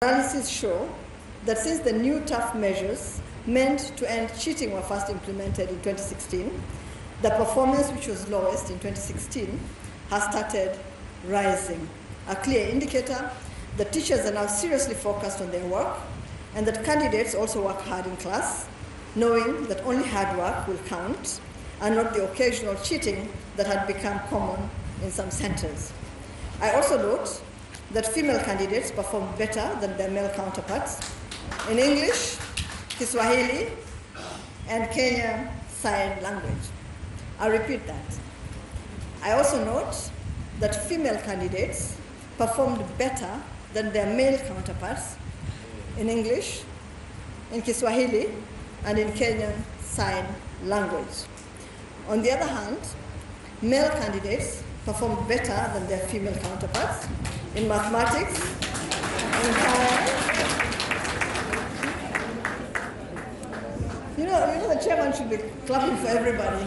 Analysis show that since the new tough measures meant to end cheating were first implemented in 2016, the performance, which was lowest in 2016, has started rising. A clear indicator that teachers are now seriously focused on their work and that candidates also work hard in class, knowing that only hard work will count and not the occasional cheating that had become common in some centers. I also note that female candidates performed better than their male counterparts in English, Kiswahili, and Kenyan Sign Language. I'll repeat that. I also note that female candidates performed better than their male counterparts in English, in Kiswahili, and in Kenyan Sign Language. On the other hand, male candidates performed better than their female counterparts in mathematics, in science. You know the chairman should be clapping for everybody.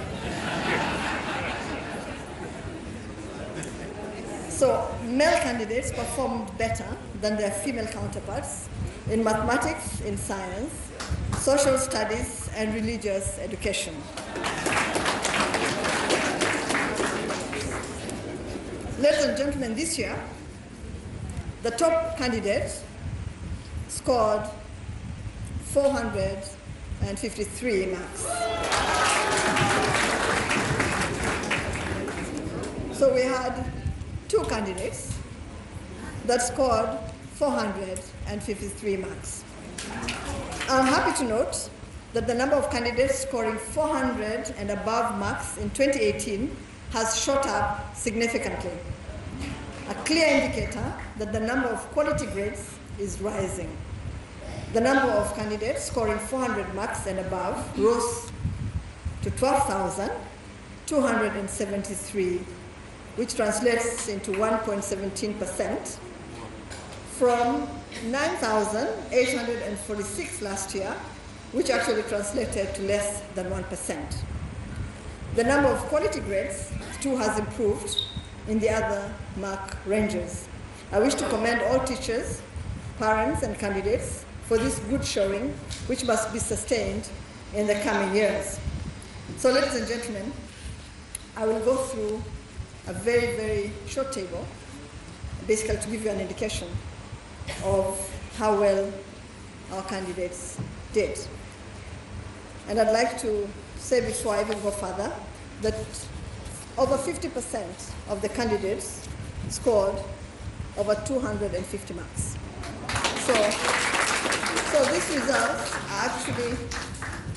So male candidates performed better than their female counterparts in mathematics, in science, social studies, and religious education. Ladies and gentlemen, this year, the top candidate scored 453 marks. So we had two candidates that scored 453 marks. I'm happy to note that the number of candidates scoring 400 and above marks in 2018 has shot up significantly. A clear indicator that the number of quality grades is rising. The number of candidates scoring 400 marks and above rose to 12,273, which translates into 1.17%, from 9,846 last year, which actually translated to less than 1%. The number of quality grades too has improved in the other mark ranges. I wish to commend all teachers, parents, and candidates for this good showing, which must be sustained in the coming years. So, ladies and gentlemen, I will go through a very, very short table, basically to give you an indication of how well our candidates did. And I'd like to say before I even go further that over 50% of the candidates scored over 250 marks. So these results are actually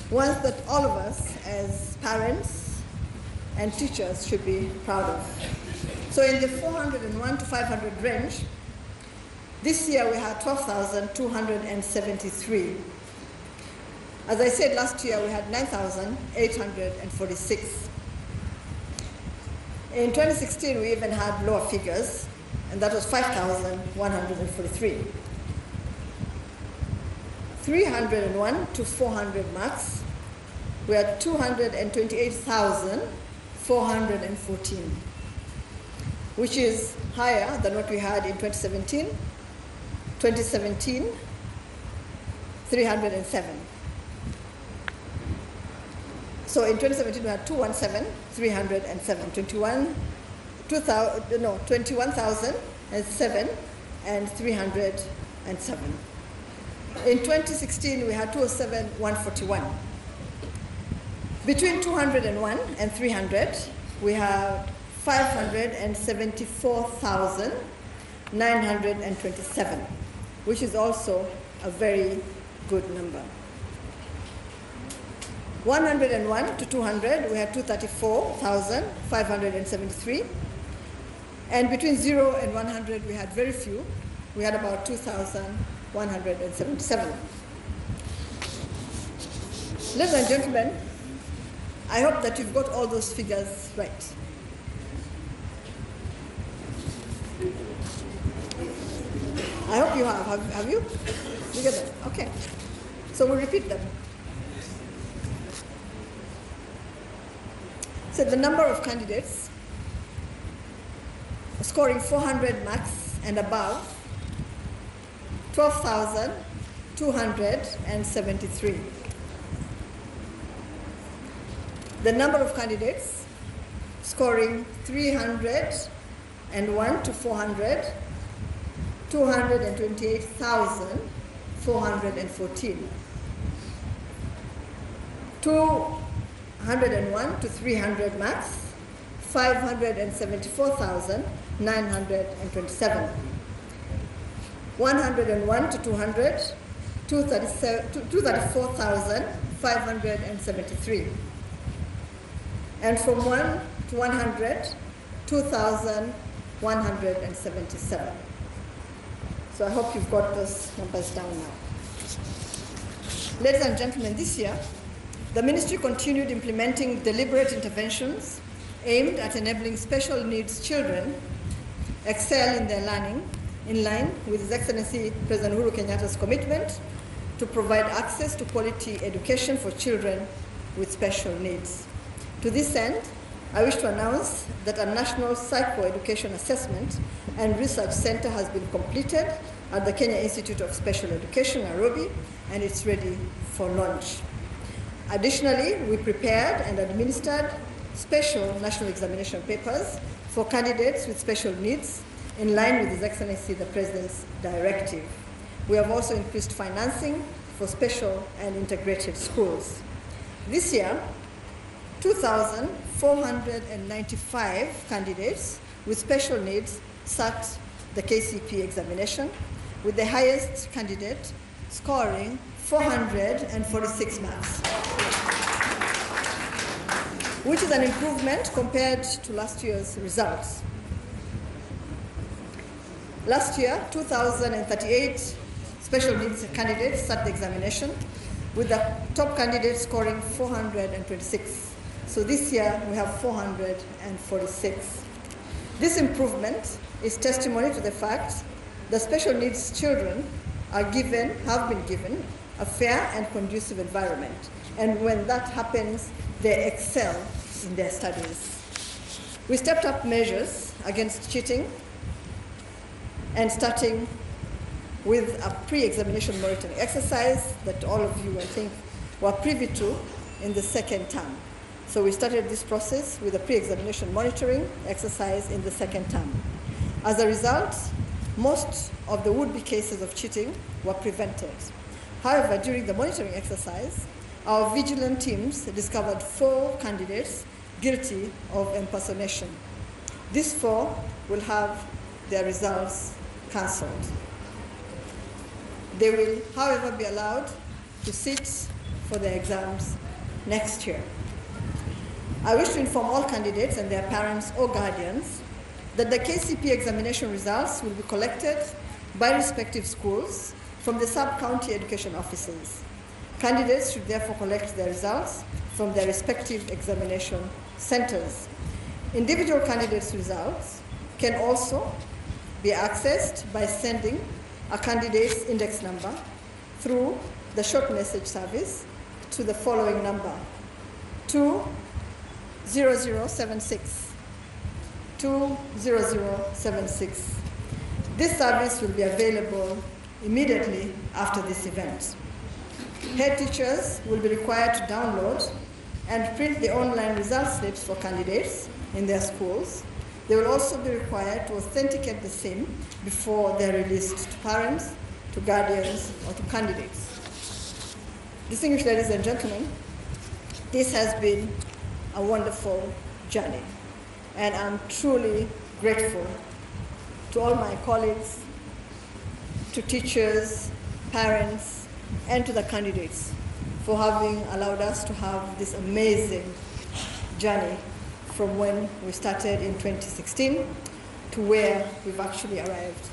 ones that all of us as parents and teachers should be proud of. So in the 401 to 500 range, this year we had 12,273. As I said, last year we had 9,846. In 2016, we even had lower figures, and that was 5,143. 301 to 400 marks, we had 228,414, which is higher than what we had in 2017. 2017, 307. So in 2017, we had 217,307, 21,007 and 307. In 2016, we had 207,141. Between 201 and 300, we have 574,927, which is also a very good number. 101 to 200, we had 234,573. And between 0 and 100, we had very few. We had about 2,177. Ladies and gentlemen, I hope that you've got all those figures right. I hope you have. Have you? You get them? Okay. So we'll repeat them. So the number of candidates scoring 400 marks and above 12,273. The number of candidates scoring 301 to 400, 228,414. 201 to 300 marks, 574,927. 101 to 200, 234,573. And from 1 to 100, 2,177. So I hope you've got those numbers down now. Ladies and gentlemen, this year, the ministry continued implementing deliberate interventions aimed at enabling special needs children excel in their learning, in line with His Excellency President Uhuru Kenyatta's commitment to provide access to quality education for children with special needs. To this end, I wish to announce that a national psychoeducation assessment and research center has been completed at the Kenya Institute of Special Education, Nairobi, and it's ready for launch. Additionally, we prepared and administered special national examination papers for candidates with special needs in line with His Excellency the President's directive. We have also increased financing for special and integrated schools. This year, 2,495 candidates with special needs sat the KCPE examination, with the highest candidate scoring 446 marks, which is an improvement compared to last year's results. Last year, 2,038 special needs candidates sat the examination, with the top candidate scoring 426. So this year, we have 446. This improvement is testimony to the fact that special needs children have been given a fair and conducive environment. And when that happens, they excel in their studies. We stepped up measures against cheating, and starting with a pre-examination monitoring exercise that all of you, I think, were privy to in the second term. So we started this process with a pre-examination monitoring exercise in the second term. As a result, most of the would-be cases of cheating were prevented. However, during the monitoring exercise, our vigilant teams discovered 4 candidates guilty of impersonation. These 4 will have their results cancelled. They will, however, be allowed to sit for their exams next year. I wish to inform all candidates and their parents or guardians that the KCPE examination results will be collected by respective schools from the sub-county education offices. Candidates should therefore collect their results from their respective examination centers. Individual candidates' results can also be accessed by sending a candidate's index number through the short message service to the following number: 20076. 20076. This service will be available immediately after this event. Head teachers will be required to download and print the online result slips for candidates in their schools. They will also be required to authenticate the same before they're released to parents, to guardians, or to candidates. Distinguished ladies and gentlemen, this has been a wonderful journey, and I'm truly grateful to all my colleagues, to teachers, parents, and to the candidates for having allowed us to have this amazing journey from when we started in 2016 to where we've actually arrived